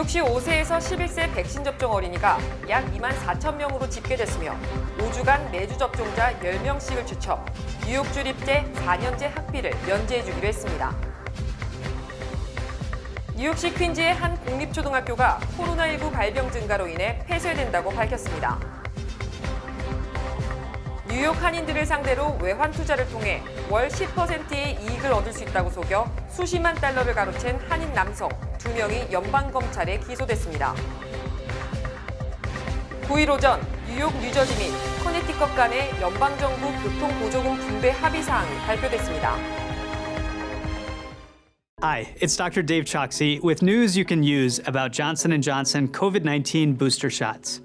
뉴욕시 5세에서 11세 백신 접종 어린이가 약 2만 4천 명으로 집계됐으며 5주간 매주 접종자 10명씩을 추첨, 뉴욕 주립대 4년제 학비를 면제해주기로 했습니다. 뉴욕시 퀸즈의 한 공립초등학교가 코로나19 발병 증가로 인해 폐쇄된다고 밝혔습니다. 뉴욕 한인들을 상대로 외환 투자를 통해 월 10%의 이익을 얻을 수 있다고 속여 수십만 달러를 가로챈 한인 남성 2명이 연방검찰에 기소됐습니다. 9일 오전 뉴욕, 뉴저지 및 커네티컷 간의 연방정부 교통보조금 분배 합의 사항이 발표됐습니다. Hi, it's Dr. Dave Choksi with news you can use about Johnson & Johnson COVID-19 booster shots.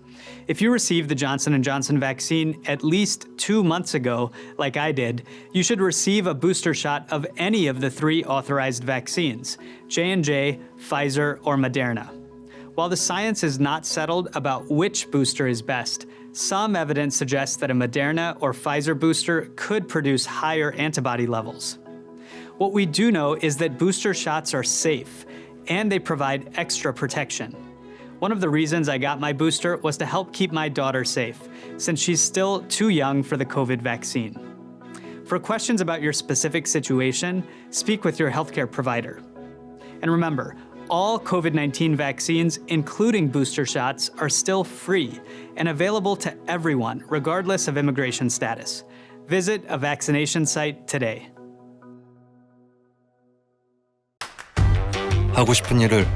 If you received the Johnson & Johnson vaccine at least 2 months ago, like I did, you should receive a booster shot of any of the 3 authorized vaccines, J&J, Pfizer, or Moderna. While the science is not settled about which booster is best, some evidence suggests that a Moderna or Pfizer booster could produce higher antibody levels. What we do know is that booster shots are safe, and they provide extra protection. One of the reasons I got my booster was to help keep my daughter safe, since she's still too young for the COVID vaccine. For questions about your specific situation, speak with your healthcare provider. And remember, all COVID-19 vaccines, including booster shots, are still free and available to everyone, regardless of immigration status. Visit a vaccination site today. 하고 싶은 일을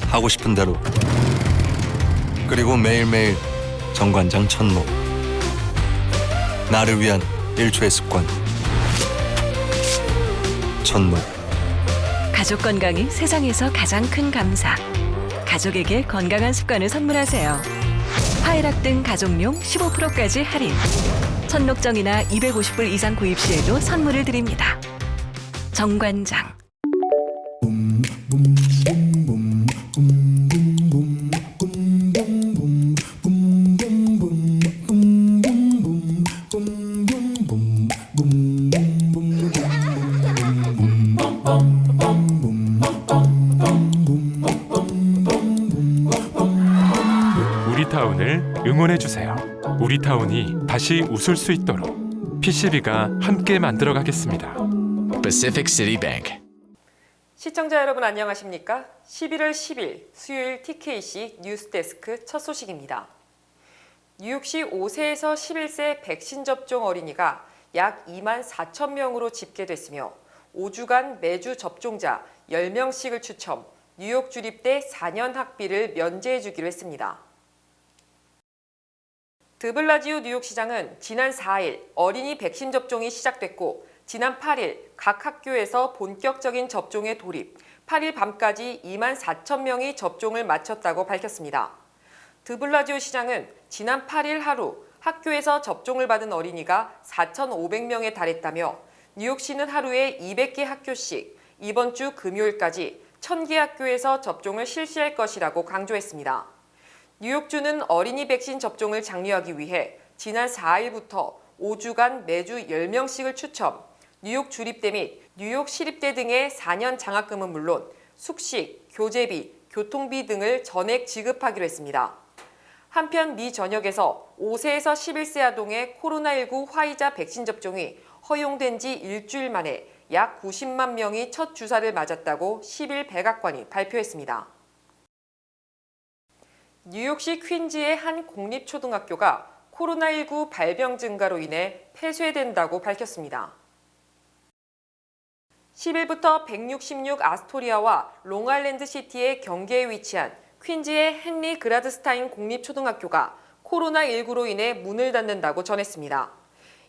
하고 싶은 대로, 그리고 매일매일 정관장 천목. 나를 위한 1초의 습관 천목. 가족 건강이 세상에서 가장 큰 감사. 가족에게 건강한 습관을 선물하세요. 파이락 등 가족용 15%까지 할인. 천록정이나 250불 이상 구입 시에도 선물을 드립니다. 정관장. 우리타운을 응원해주세요. 우리타운이 다시 웃을 수 있도록 PCB가 함께 만들어가겠습니다. Pacific City Bank. 시청자 여러분 안녕하십니까? 11월 10일 수요일 TKC 뉴스데스크 첫 소식입니다. 뉴욕시 5세에서 11세 백신 접종 어린이가 약 2만 4천 명으로 집계됐으며 5주간 매주 접종자 10명씩을 추첨, 뉴욕 주립대 4년 학비를 면제해 주기로 했습니다. 드블라지오 뉴욕시장은 지난 4일 어린이 백신 접종이 시작됐고 지난 8일 각 학교에서 본격적인 접종에 돌입, 8일 밤까지 2만 4천 명이 접종을 마쳤다고 밝혔습니다. 드블라지오 시장은 지난 8일 하루 학교에서 접종을 받은 어린이가 4,500명에 달했다며 뉴욕시는 하루에 200개 학교씩 이번 주 금요일까지 1,000개 학교에서 접종을 실시할 것이라고 강조했습니다. 뉴욕주는 어린이 백신 접종을 장려하기 위해 지난 4일부터 5주간 매주 10명씩을 추첨, 뉴욕 주립대 및 뉴욕 시립대 등의 4년 장학금은 물론 숙식, 교재비, 교통비 등을 전액 지급하기로 했습니다. 한편 미 전역에서 5세에서 11세 아동의 코로나19 화이자 백신 접종이 허용된 지 일주일 만에 약 90만 명이 첫 주사를 맞았다고 10일 백악관이 발표했습니다. 뉴욕시 퀸즈의 한 공립초등학교가 코로나19 발병 증가로 인해 폐쇄된다고 밝혔습니다. 10일부터 166 아스토리아와 롱아일랜드 시티의 경계에 위치한 퀸즈의 헨리 그라드스타인 공립초등학교가 코로나19로 인해 문을 닫는다고 전했습니다.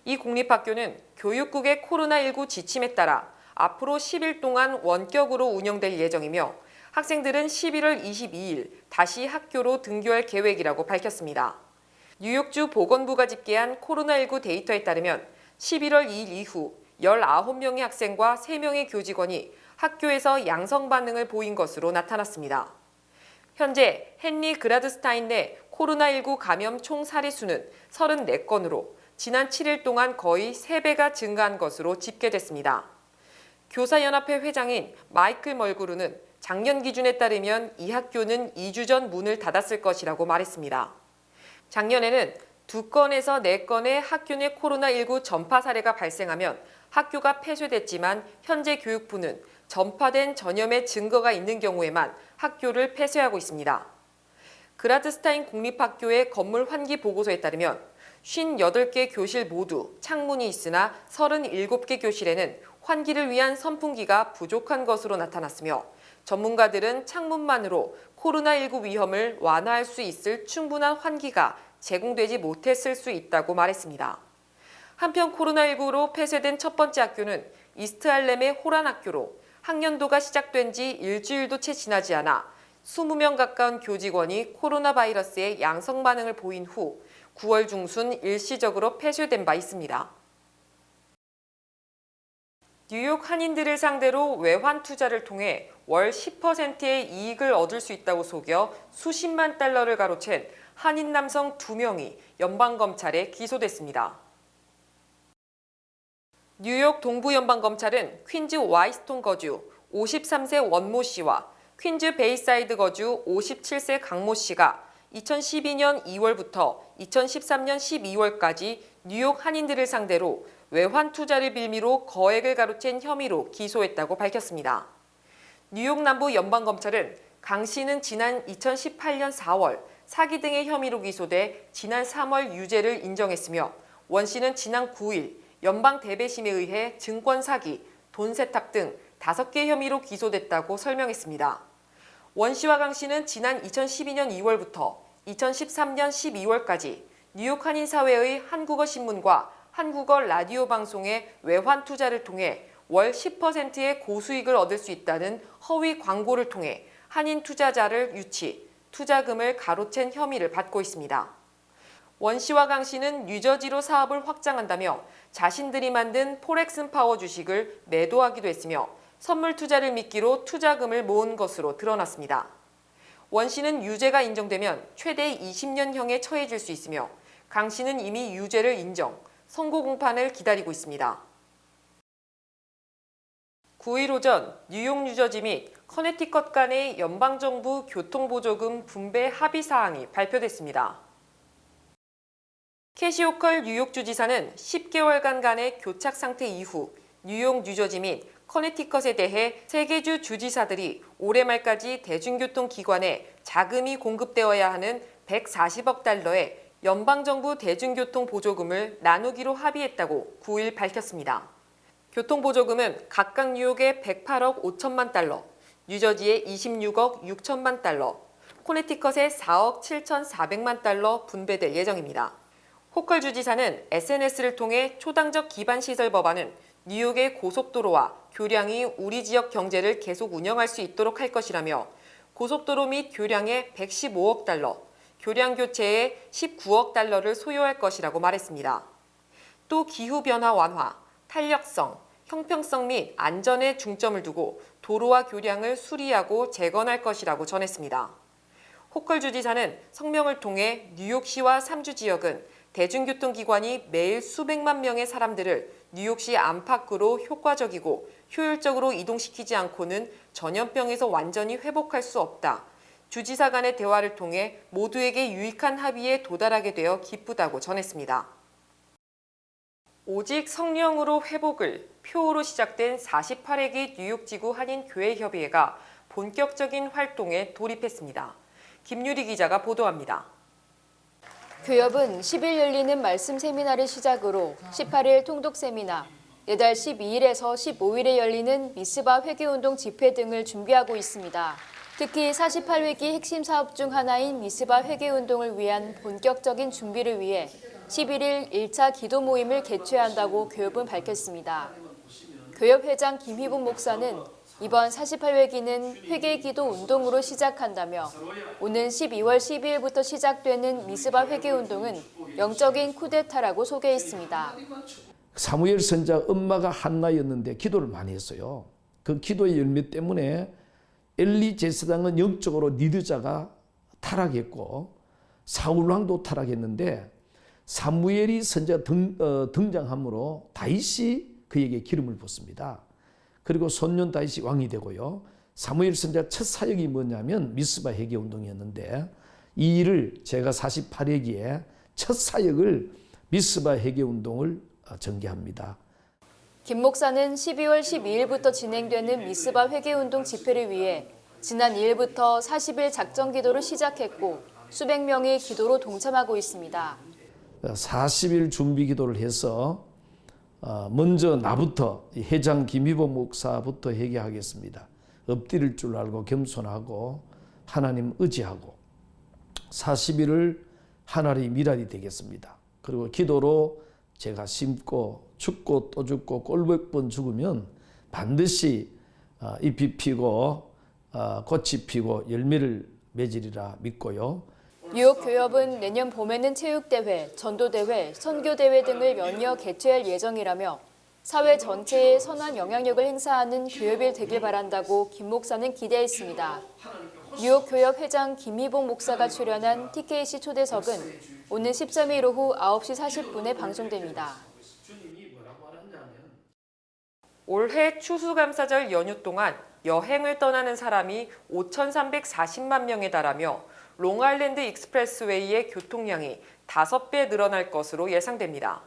이 공립학교는 교육국의 코로나19 지침에 따라 앞으로 10일 동안 원격으로 운영될 예정이며 학생들은 11월 22일 다시 학교로 등교할 계획이라고 밝혔습니다. 뉴욕주 보건부가 집계한 코로나19 데이터에 따르면 11월 2일 이후 19명의 학생과 3명의 교직원이 학교에서 양성 반응을 보인 것으로 나타났습니다. 현재 헨리 그라드스타인 내 코로나19 감염 총 사례수는 34건으로 지난 7일 동안 거의 3배가 증가한 것으로 집계됐습니다. 교사연합회 회장인 마이클 멀그루는 작년 기준에 따르면 이 학교는 2주 전 문을 닫았을 것이라고 말했습니다. 작년에는 2건에서 4건의 학교 내 코로나19 전파 사례가 발생하면 학교가 폐쇄됐지만 현재 교육부는 전파된 전염의 증거가 있는 경우에만 학교를 폐쇄하고 있습니다. 그라드스타인 공립학교의 건물 환기 보고서에 따르면 58개 교실 모두 창문이 있으나 37개 교실에는 환기를 위한 선풍기가 부족한 것으로 나타났으며 전문가들은 창문만으로 코로나19 위험을 완화할 수 있을 충분한 환기가 제공되지 못했을 수 있다고 말했습니다. 한편 코로나19로 폐쇄된 첫 번째 학교는 이스트할렘의 호란 학교로 학년도가 시작된 지 일주일도 채 지나지 않아 20명 가까운 교직원이 코로나 바이러스의 양성 반응을 보인 후 9월 중순 일시적으로 폐쇄된 바 있습니다. 뉴욕 한인들을 상대로 외환 투자를 통해 월 10%의 이익을 얻을 수 있다고 속여 수십만 달러를 가로챈 한인 남성 2명이 연방검찰에 기소됐습니다. 뉴욕 동부연방검찰은 퀸즈 와이스톤 거주 53세 원모 씨와 퀸즈 베이사이드 거주 57세 강모 씨가 2012년 2월부터 2013년 12월까지 뉴욕 한인들을 상대로 외환 투자를 빌미로 거액을 가로챈 혐의로 기소했다고 밝혔습니다. 뉴욕 남부 연방검찰은 강 씨는 지난 2018년 4월 사기 등의 혐의로 기소돼 지난 3월 유죄를 인정했으며 원 씨는 지난 9일 연방 대배심에 의해 증권 사기, 돈 세탁 등 5개 혐의로 기소됐다고 설명했습니다. 원 씨와 강 씨는 지난 2012년 2월부터 2013년 12월까지 뉴욕 한인사회의 한국어 신문과 한국어 라디오 방송의 외환 투자를 통해 월 10%의 고수익을 얻을 수 있다는 허위 광고를 통해 한인 투자자를 유치, 투자금을 가로챈 혐의를 받고 있습니다. 원 씨와 강 씨는 뉴저지로 사업을 확장한다며 자신들이 만든 포렉슨 파워 주식을 매도하기도 했으며 선물 투자를 미끼로 투자금을 모은 것으로 드러났습니다. 원 씨는 유죄가 인정되면 최대 20년형에 처해질 수 있으며 강 씨는 이미 유죄를 인정, 선고 공판을 기다리고 있습니다. 9일 오전 뉴욕 뉴저지 및 커네티컷 간의 연방정부 교통보조금 분배 합의 사항이 발표됐습니다. 캐시 호컬 뉴욕 주지사는 10개월간 간의 교착 상태 이후 뉴욕 뉴저지 및 커네티컷에 대해 3개 주 주지사들이 올해 말까지 대중교통기관에 자금이 공급되어야 하는 140억 달러의 연방정부 대중교통 보조금을 나누기로 합의했다고 9일 밝혔습니다. 교통보조금은 각각 뉴욕에 108억 5천만 달러, 뉴저지에 26억 6천만 달러, 코네티컷에 4억 7,400만 달러 분배될 예정입니다. 호컬 주지사는 SNS를 통해 초당적 기반시설 법안은 뉴욕의 고속도로와 교량이 우리 지역 경제를 계속 운영할 수 있도록 할 것이라며 고속도로 및 교량에 115억 달러, 교량 교체에 19억 달러를 소요할 것이라고 말했습니다. 또 기후변화 완화, 탄력성, 형평성 및 안전에 중점을 두고 도로와 교량을 수리하고 재건할 것이라고 전했습니다. 호컬 주지사는 성명을 통해 뉴욕시와 3주 지역은 대중교통기관이 매일 수백만 명의 사람들을 뉴욕시 안팎으로 효과적이고 효율적으로 이동시키지 않고는 전염병에서 완전히 회복할 수 없다. 주지사 간의 대화를 통해 모두에게 유익한 합의에 도달하게 되어 기쁘다고 전했습니다. 오직 성령으로 회복을 표어로 시작된 48회기 뉴욕지구 한인교회협의회가 본격적인 활동에 돌입했습니다. 김유리 기자가 보도합니다. 교협은 10일 열리는 말씀 세미나를 시작으로 18일 통독 세미나, 내달 12일에서 15일에 열리는 미스바 회계운동 집회 등을 준비하고 있습니다. 특히 48회기 핵심 사업 중 하나인 미스바 회계운동을 위한 본격적인 준비를 위해 11일 1차 기도 모임을 개최한다고 교협은 밝혔습니다. 교협 회장 김희분 목사는 이번 48회기는 회계기도 운동으로 시작한다며 오는 12월 12일부터 시작되는 미스바 회계운동은 영적인 쿠데타라고 소개했습니다. 사무엘 선자 엄마가 한나였는데 기도를 많이 했어요. 그 기도의 열매 때문에 엘리 제사장은 영적으로 니드자가 타락했고 사울왕도 타락했는데 사무엘이 선자 등장함으로 다윗이 그에게 기름을 붓습니다. 그리고 손녀 다윗이 왕이 되고요. 사무엘 선지자 첫 사역이 뭐냐면 미스바 회개 운동이었는데 이 일을 제가 48회기에 첫 사역을 미스바 회개 운동을 전개합니다. 김 목사는 12월 12일부터 진행되는 미스바 회개운동 집회를 위해 지난 2일부터 40일 작정 기도를 시작했고 수백 명이 기도로 동참하고 있습니다. 40일 준비 기도를 해서 먼저 나부터 회장 김희보 목사부터 회개하겠습니다. 엎드릴 줄 알고 겸손하고 하나님 의지하고 40일을 하나님의 미랄이 되겠습니다. 그리고 기도로 제가 심고 죽고 또 죽고 꼴백 번 죽으면 반드시 잎이 피고 꽃이 피고 열매를 맺으리라 믿고요. 뉴욕 교협은 내년 봄에는 체육대회, 전도대회, 선교대회 등을 연이어 개최할 예정이라며 사회 전체에 선한 영향력을 행사하는 교협이 되길 바란다고 김 목사는 기대했습니다. 뉴욕 교협 회장 김희봉 목사가 출연한 TKC 초대석은 오는 13일 오후 9시 40분에 방송됩니다. 올해 추수감사절 연휴 동안 여행을 떠나는 사람이 5,340만 명에 달하며 롱아일랜드 익스프레스웨이의 교통량이 5배 늘어날 것으로 예상됩니다.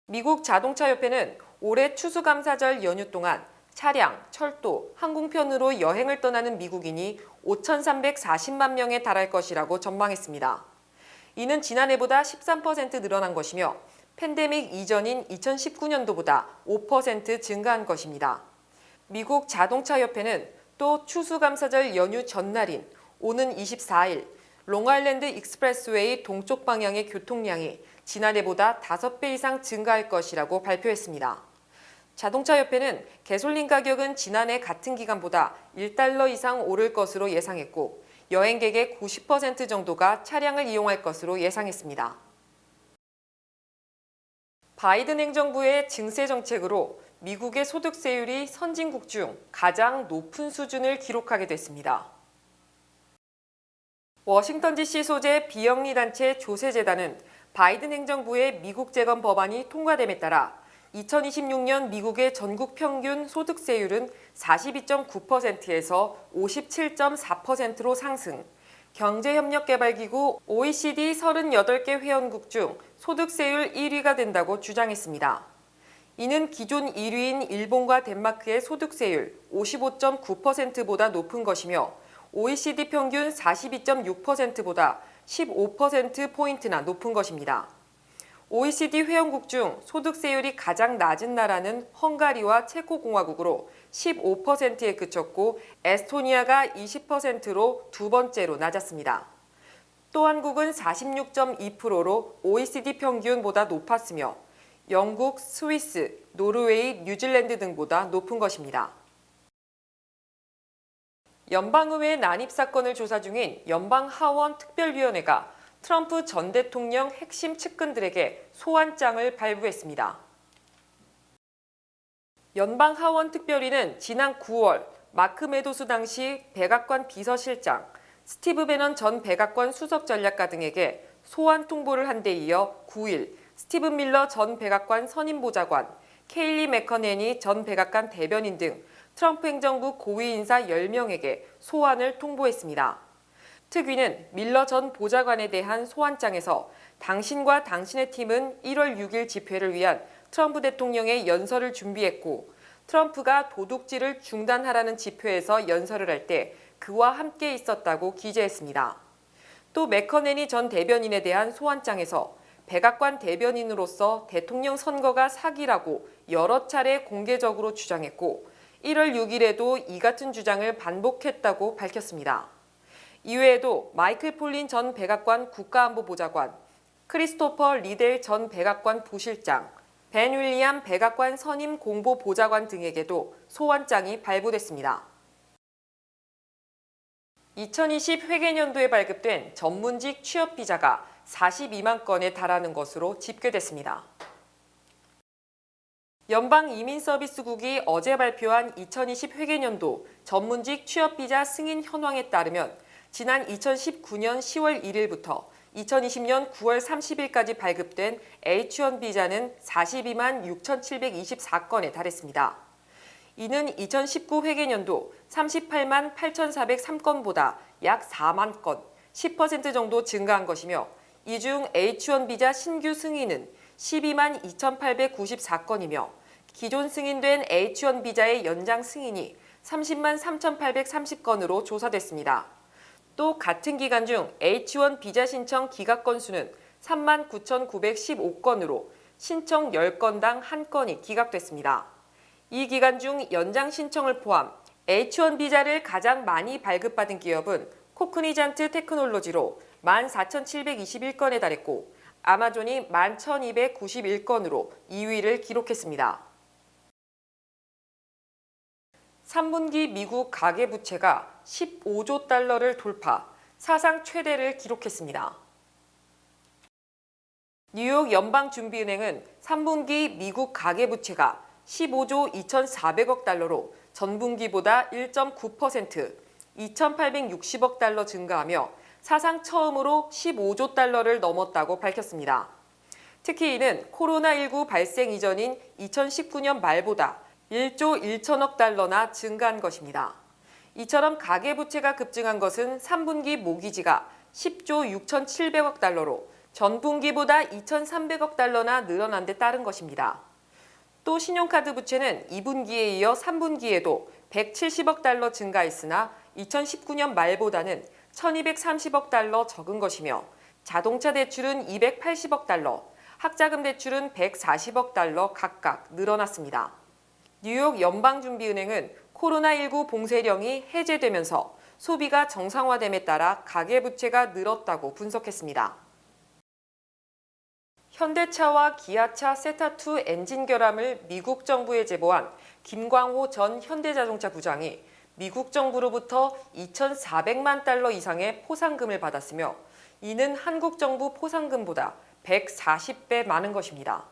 미국 자동차협회는 올해 추수감사절 연휴 동안 차량, 철도, 항공편으로 여행을 떠나는 미국인이 5,340만 명에 달할 것이라고 전망했습니다. 이는 지난해보다 13% 늘어난 것이며 팬데믹 이전인 2019년도보다 5% 증가한 것입니다. 미국 자동차협회는 또 추수감사절 연휴 전날인 오는 24일 롱아일랜드 익스프레스웨이 동쪽 방향의 교통량이 지난해보다 5배 이상 증가할 것이라고 발표했습니다. 자동차협회는 가솔린 가격은 지난해 같은 기간보다 $1 이상 오를 것으로 예상했고 여행객의 90% 정도가 차량을 이용할 것으로 예상했습니다. 바이든 행정부의 증세 정책으로 미국의 소득세율이 선진국 중 가장 높은 수준을 기록하게 됐습니다. 워싱턴 DC 소재 비영리 단체 조세재단은 바이든 행정부의 미국 재건 법안이 통과됨에 따라 2026년 미국의 전국 평균 소득세율은 42.9%에서 57.4%로 상승, 경제협력개발기구 OECD 38개 회원국 중 소득세율 1위가 된다고 주장했습니다. 이는 기존 1위인 일본과 덴마크의 소득세율 55.9%보다 높은 것이며 OECD 평균 42.6%보다 15%포인트나 높은 것입니다. OECD 회원국 중 소득세율이 가장 낮은 나라는 헝가리와 체코공화국으로 15%에 그쳤고 에스토니아가 20%로 두 번째로 낮았습니다. 또 한국은 46.2%로 OECD 평균보다 높았으며 영국, 스위스, 노르웨이, 뉴질랜드 등보다 높은 것입니다. 연방의회 난입 사건을 조사 중인 연방하원 특별위원회가 트럼프 전 대통령 핵심 측근들에게 소환장을 발부했습니다. 연방하원 특별위는 지난 9월 마크 메도스 당시 백악관 비서실장, 스티브 배넌 전 백악관 수석전략가 등에게 소환 통보를 한 데 이어 9일 스티브 밀러 전 백악관 선임보좌관, 케일리 맥커네니 전 백악관 대변인 등 트럼프 행정부 고위 인사 10명에게 소환을 통보했습니다. 특위는 밀러 전 보좌관에 대한 소환장에서 당신과 당신의 팀은 1월 6일 집회를 위한 트럼프 대통령의 연설을 준비했고 트럼프가 도둑질을 중단하라는 집회에서 연설을 할 때 그와 함께 있었다고 기재했습니다. 또 맥커네니 전 대변인에 대한 소환장에서 백악관 대변인으로서 대통령 선거가 사기라고 여러 차례 공개적으로 주장했고 1월 6일에도 이 같은 주장을 반복했다고 밝혔습니다. 이외에도 마이클 폴린 전 백악관 국가안보보좌관, 크리스토퍼 리델 전 백악관 부실장, 벤 윌리엄 백악관 선임 공보보좌관 등에게도 소환장이 발부됐습니다. 2020 회계년도에 발급된 전문직 취업비자가 42만 건에 달하는 것으로 집계됐습니다. 연방이민서비스국이 어제 발표한 2020 회계년도 전문직 취업비자 승인 현황에 따르면 지난 2019년 10월 1일부터 2020년 9월 30일까지 발급된 H1 비자는 42만 6,724건에 달했습니다. 이는 2019 회계년도 38만 8,403건보다 약 4만 건, 10% 정도 증가한 것이며 이 중 H1 비자 신규 승인은 12만 2,894건이며 기존 승인된 H1 비자의 연장 승인이 30만 3,830건으로 조사됐습니다. 또 같은 기간 중 H1 비자 신청 기각 건수는 3만 9,915건으로 신청 10건당 1건이 기각됐습니다. 이 기간 중 연장 신청을 포함 H1 비자를 가장 많이 발급받은 기업은 코그니잔트 테크놀로지로 14,721건에 달했고 아마존이 11,291건으로 2위를 기록했습니다. 3분기 미국 가계부채가 15조 달러를 돌파, 사상 최대를 기록했습니다. 뉴욕 연방준비은행은 3분기 미국 가계부채가 15조 2,400억 달러로 전분기보다 1.9%, 2,860억 달러 증가하며 사상 처음으로 15조 달러를 넘었다고 밝혔습니다. 특히 이는 코로나19 발생 이전인 2019년 말보다 1조 1천억 달러나 증가한 것입니다. 이처럼 가계부채가 급증한 것은 3분기 모기지가 10조 6,700억 달러로 전분기보다 2,300억 달러나 늘어난 데 따른 것입니다. 또 신용카드 부채는 2분기에 이어 3분기에도 170억 달러 증가했으나 2019년 말보다는 1,230억 달러 적은 것이며 자동차 대출은 280억 달러, 학자금 대출은 140억 달러 각각 늘어났습니다. 뉴욕 연방준비은행은 코로나19 봉쇄령이 해제되면서 소비가 정상화됨에 따라 가계부채가 늘었다고 분석했습니다. 현대차와 기아차 세타2 엔진 결함을 미국 정부에 제보한 김광호 전 현대자동차 부장이 미국 정부로부터 2,400만 달러 이상의 포상금을 받았으며 이는 한국 정부 포상금보다 140배 많은 것입니다.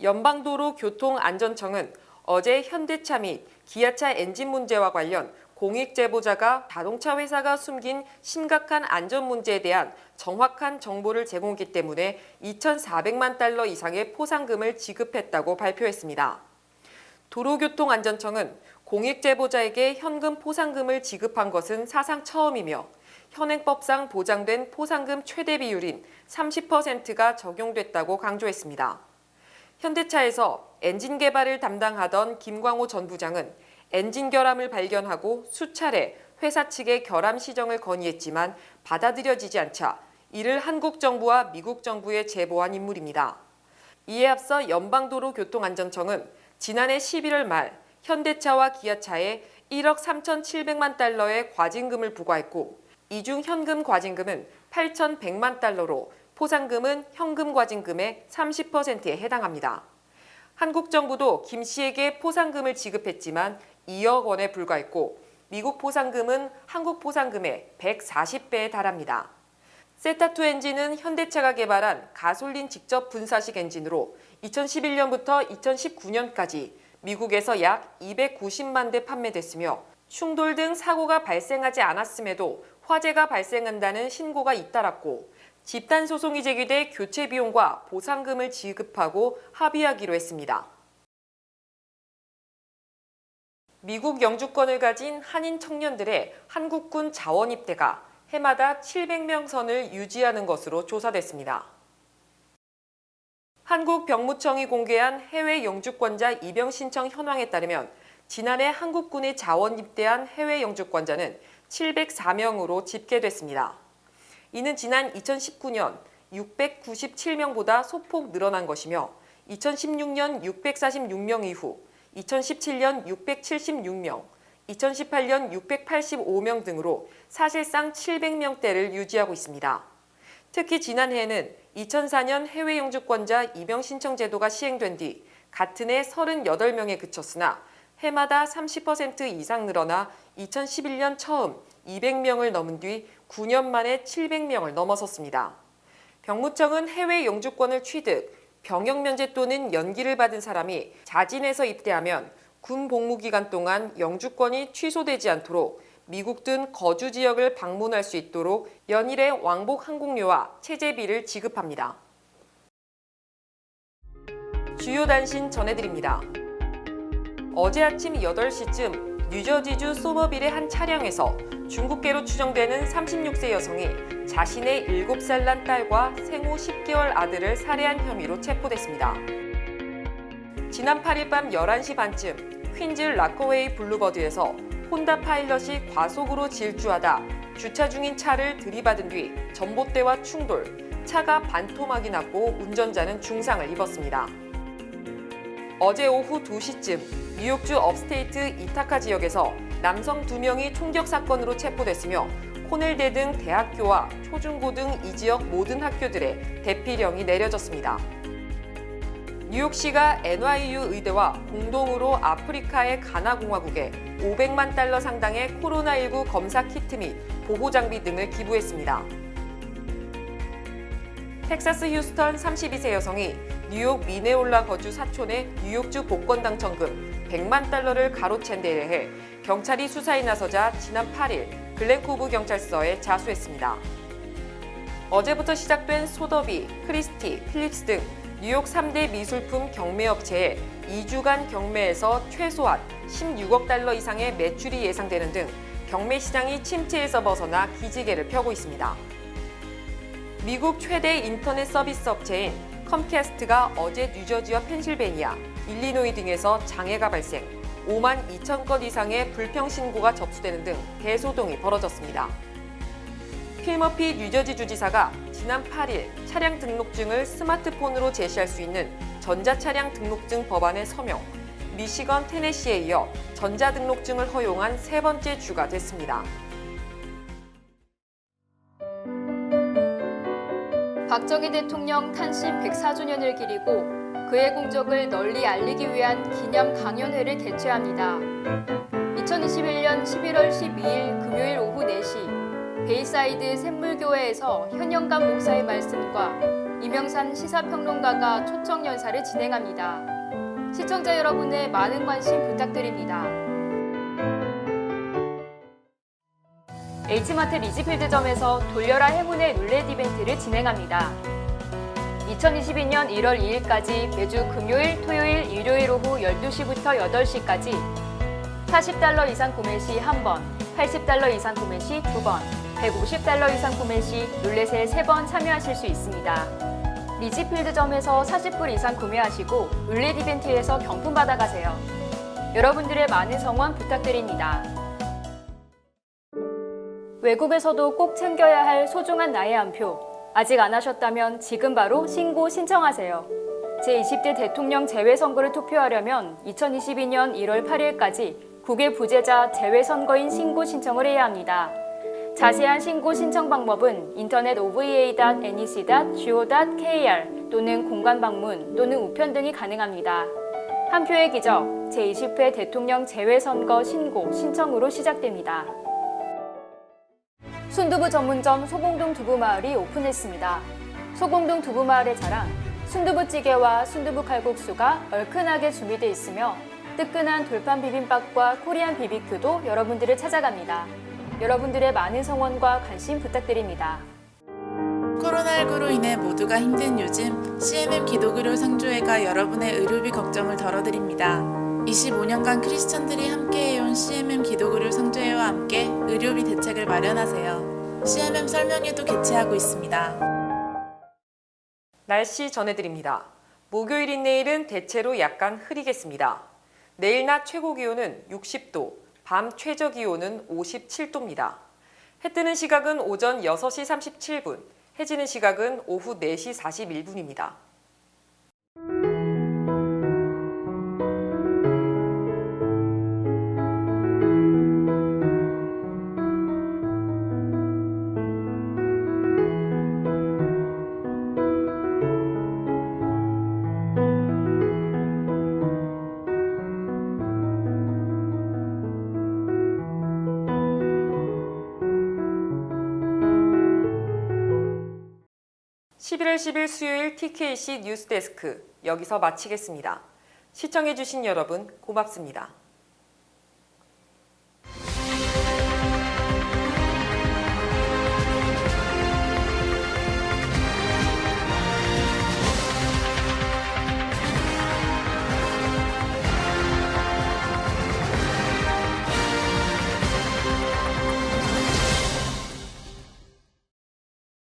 연방도로교통안전청은 어제 현대차 및 기아차 엔진 문제와 관련 공익 제보자가 자동차 회사가 숨긴 심각한 안전 문제에 대한 정확한 정보를 제공했기 때문에 2,400만 달러 이상의 포상금을 지급했다고 발표했습니다. 도로교통안전청은 공익 제보자에게 현금 포상금을 지급한 것은 사상 처음이며 현행법상 보장된 포상금 최대 비율인 30%가 적용됐다고 강조했습니다. 현대차에서 엔진 개발을 담당하던 김광호 전 부장은 엔진 결함을 발견하고 수차례 회사 측에 결함 시정을 건의했지만 받아들여지지 않자 이를 한국 정부와 미국 정부에 제보한 인물입니다. 이에 앞서 연방도로교통안전청은 지난해 11월 말 현대차와 기아차에 1억 3,700만 달러의 과징금을 부과했고 이 중 현금 과징금은 8,100만 달러로 포상금은 현금 과징금의 30%에 해당합니다. 한국 정부도 김 씨에게 포상금을 지급했지만 2억 원에 불과했고 미국 포상금은 한국 포상금의 140배에 달합니다. 세타2 엔진은 현대차가 개발한 가솔린 직접 분사식 엔진으로 2011년부터 2019년까지 미국에서 약 290만 대 판매됐으며 충돌 등 사고가 발생하지 않았음에도 화재가 발생한다는 신고가 잇따랐고 집단 소송이 제기돼 교체 비용과 보상금을 지급하고 합의하기로 했습니다. 미국 영주권을 가진 한인 청년들의 한국군 자원 입대가 해마다 700명 선을 유지하는 것으로 조사됐습니다. 한국병무청이 공개한 해외 영주권자 입영 신청 현황에 따르면 지난해 한국군에 자원 입대한 해외 영주권자는 704명으로 집계됐습니다. 이는 지난 2019년 697명보다 소폭 늘어난 것이며 2016년 646명 이후 2017년 676명, 2018년 685명 등으로 사실상 700명대를 유지하고 있습니다. 특히 지난해에는 2004년 해외 영주권자 입영 신청 제도가 시행된 뒤 같은 해 38명에 그쳤으나 해마다 30% 이상 늘어나 2011년 처음 200명을 넘은 뒤 9년 만에 700명을 넘어섰습니다. 병무청은 해외 영주권을 취득, 병역 면제 또는 연기를 받은 사람이 자진해서 입대하면 군 복무 기간 동안 영주권이 취소되지 않도록 미국 등 거주 지역을 방문할 수 있도록 연일의 왕복 항공료와 체재비를 지급합니다. 주요 단신 전해드립니다. 어제 아침 8시쯤 뉴저지주 소머빌의 한 차량에서 중국계로 추정되는 36세 여성이 자신의 7살 난 딸과 생후 10개월 아들을 살해한 혐의로 체포됐습니다. 지난 8일 밤 11시 반쯤 퀸즈 라커웨이 블루버드에서 혼다 파일럿이 과속으로 질주하다 주차 중인 차를 들이받은 뒤 전봇대와 충돌, 차가 반토막이 났고 운전자는 중상을 입었습니다. 어제 오후 2시쯤 뉴욕주 업스테이트 이타카 지역에서 남성 2명이 총격 사건으로 체포됐으며 코넬대 등 대학교와 초중고 등 이 지역 모든 학교들에 대피령이 내려졌습니다. 뉴욕시가 NYU 의대와 공동으로 아프리카의 가나공화국에 500만 달러 상당의 코로나19 검사 키트 및 보호 장비 등을 기부했습니다. 텍사스 휴스턴 32세 여성이 뉴욕 미네올라 거주 사촌의 뉴욕주 복권 당첨금 100만 달러를 가로챈 데 대해 경찰이 수사에 나서자 지난 8일 글렌코브 경찰서에 자수했습니다. 어제부터 시작된 소더비, 크리스티, 필립스 등 뉴욕 3대 미술품 경매업체에 2주간 경매에서 최소한 16억 달러 이상의 매출이 예상되는 등 경매 시장이 침체에서 벗어나 기지개를 펴고 있습니다. 미국 최대 인터넷 서비스 업체인 컴캐스트가 어제 뉴저지와 펜실베니아, 일리노이 등에서 장애가 발생, 5만 2천 건 이상의 불평 신고가 접수되는 등 대소동이 벌어졌습니다. 필 머피 뉴저지 주지사가 지난 8일 차량 등록증을 스마트폰으로 제시할 수 있는 전자차량 등록증 법안에 서명, 미시건, 테네시에 이어 전자등록증을 허용한 세 번째 주가 됐습니다. 박정희 대통령 탄신 104주년을 기리고 그의 공적을 널리 알리기 위한 기념 강연회를 개최합니다. 2021년 11월 12일 금요일 오후 4시 베이사이드 샘물교회에서 현영감 목사의 말씀과 이명산 시사평론가가 초청 연사를 진행합니다. 시청자 여러분의 많은 관심 부탁드립니다. H마트 리지필드점에서 돌려라 행운의 룰렛 이벤트를 진행합니다. 2022년 1월 2일까지 매주 금요일, 토요일, 일요일 오후 12시부터 8시까지 40달러 이상 구매 시 1번, 80달러 이상 구매 시 2번, 150달러 이상 구매 시 룰렛에 3번 참여하실 수 있습니다. 리지필드점에서 40불 이상 구매하시고 룰렛 이벤트에서 경품 받아가세요. 여러분들의 많은 성원 부탁드립니다. 외국에서도 꼭 챙겨야 할 소중한 나의 한 표. 아직 안 하셨다면 지금 바로 신고 신청하세요. 제20대 대통령 재외선거를 투표하려면 2022년 1월 8일까지 국외 부재자 재외선거인 신고 신청을 해야 합니다. 자세한 신고 신청 방법은 인터넷 ova.nec.go.kr 또는 공관 방문 또는 우편 등이 가능합니다. 한 표의 기적, 제20회 대통령 재외선거 신고 신청으로 시작됩니다. 순두부 전문점 소공동 두부마을이 오픈했습니다. 소공동 두부마을의 자랑, 순두부찌개와 순두부 칼국수가 얼큰하게 준비되어 있으며 뜨끈한 돌판 비빔밥과 코리안 비비큐도 여러분들을 찾아갑니다. 여러분들의 많은 성원과 관심 부탁드립니다. 코로나19로 인해 모두가 힘든 요즘 CMM 기독의료 상조회가 여러분의 의료비 걱정을 덜어드립니다. 25년간 크리스천들이 함께해온 CMM 기독의료 상조회와 함께 의료비 대책을 마련하세요. CMM 설명회도 개최하고 있습니다. 날씨 전해드립니다. 목요일인 내일은 대체로 약간 흐리겠습니다. 내일 낮 최고 기온은 60도, 밤 최저 기온은 57도입니다. 해 뜨는 시각은 오전 6시 37분, 해 지는 시각은 오후 4시 41분입니다. (11월 10일) 수요일 TKC 뉴스데스크 여기서 마치겠습니다. 시청해주신 여러분 고맙습니다.